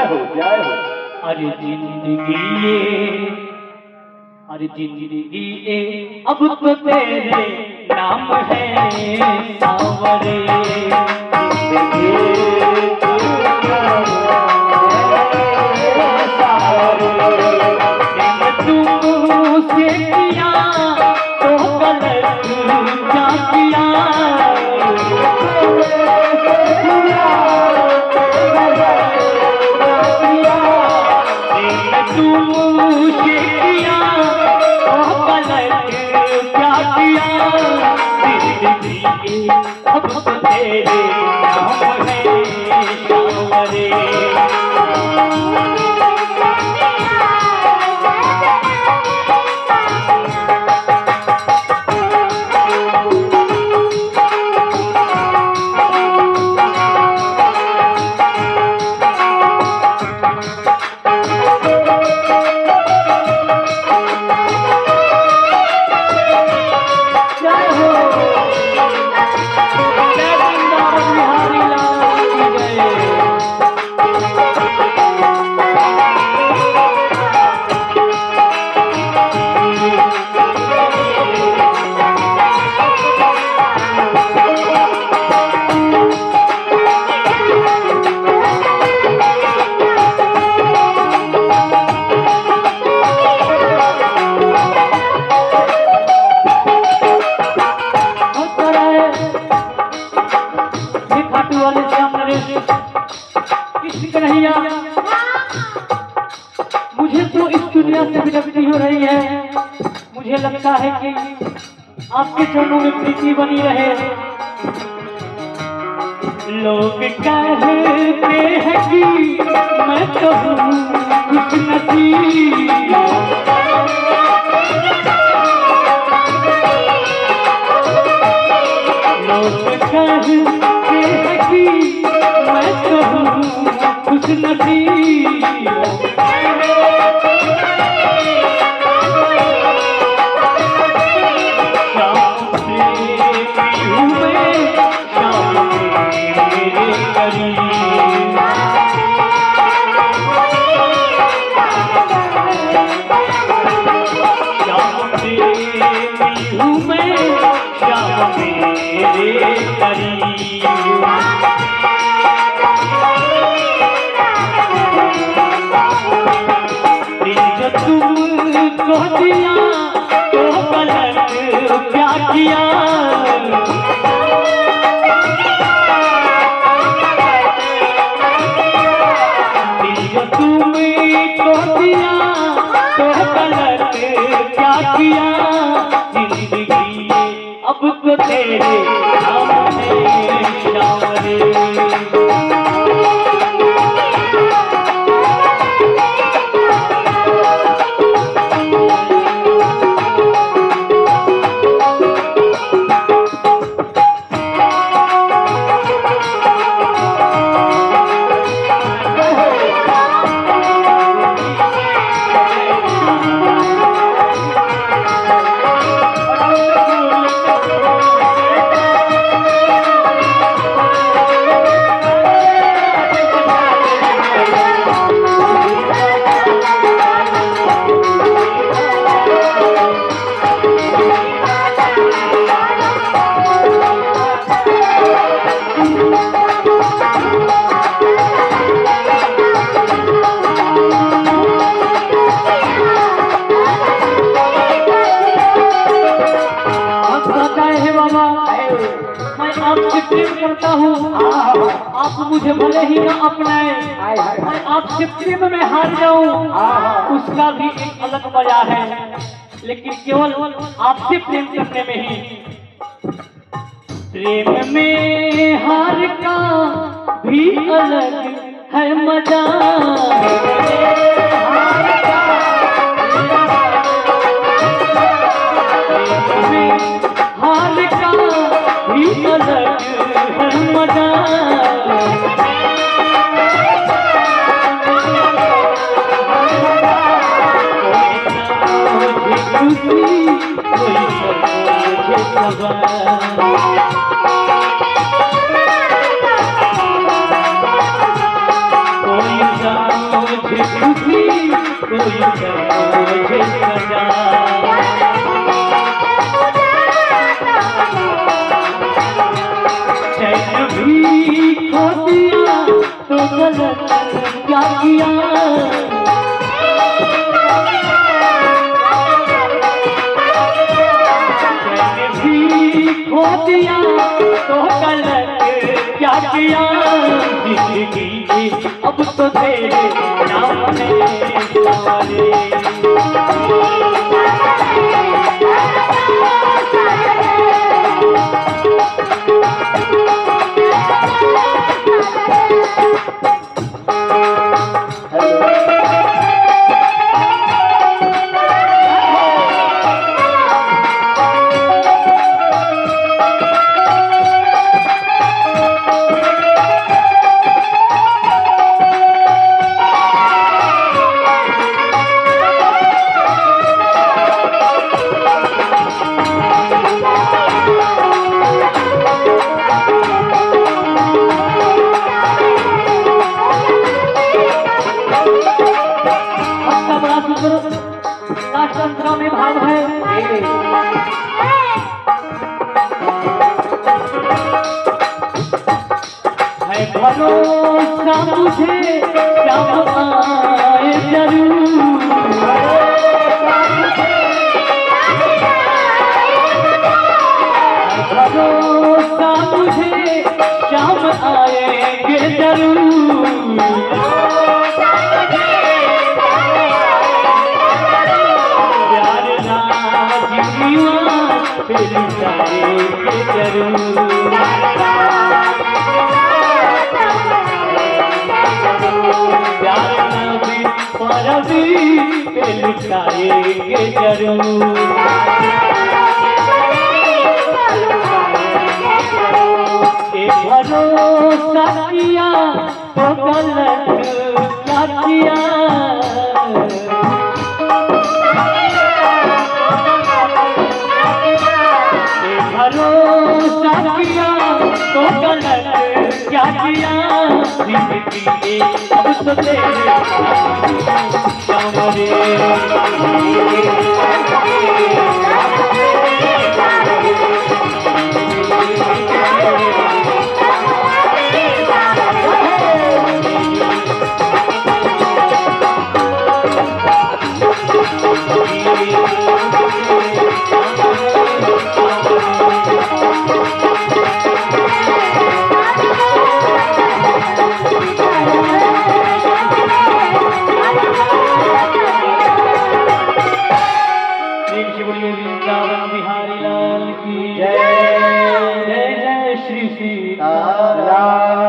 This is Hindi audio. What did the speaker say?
जय हो। अरे जिंदगी ये, अरे जिंदगी ये अब तो तेरे नाम है सावरे। तुमसे किया तो गलत क्या किया, तुमसे किया तो गलत क्या किया। जिंदगी अब तो तेरे नाम है सावरे। मुझे तो इस दुनिया से विरक्ति हो रही है। मुझे लगता है कि आपके चरणों में प्रीति बनी रहे। लोग कहते हैं कि मैं तो हूँ खुशनसीब, लोग कहते हैं कि मैं तो हूँ खुशनसीब। तुमको दिया तो गलत क्या किया, तुमको दिया तो गलत क्या किया। जिंदगी अब तो तेरे नाम है सावरे। मैं आपसे प्रेम करता हूँ, आप मुझे भले ही न अपनाए, मैं आपसे प्रेम में हार जाऊँ उसका भी एक अलग मजा है। लेकिन केवल आपसे प्रेम करने में ही, प्रेम में हार का भी अलग है मजा। हार का भी अलग है मजा। कोई मुझे खुशी कोई मुझे सजा चैन भी खो दिया तो गलत क्या किया चैन भी खो दिया तो गलत क्या किया जिंदगी अब तो तेरे नाम में सवारे लास्ट में भाव है भरोसा मुझे जब आए जरूर भरोसा मुझे जब आएंगे जरूर फिर जाएंगे जरूर प्यार नबी पर भी फिर जाएंगे जरूर भरोसा किया तो गलत क्या किया भरोसा किया तो गलत क्या किया जिंदगी अब तो तेरे सामने बिहारी लाल की जय जय जय श्री सीताराम।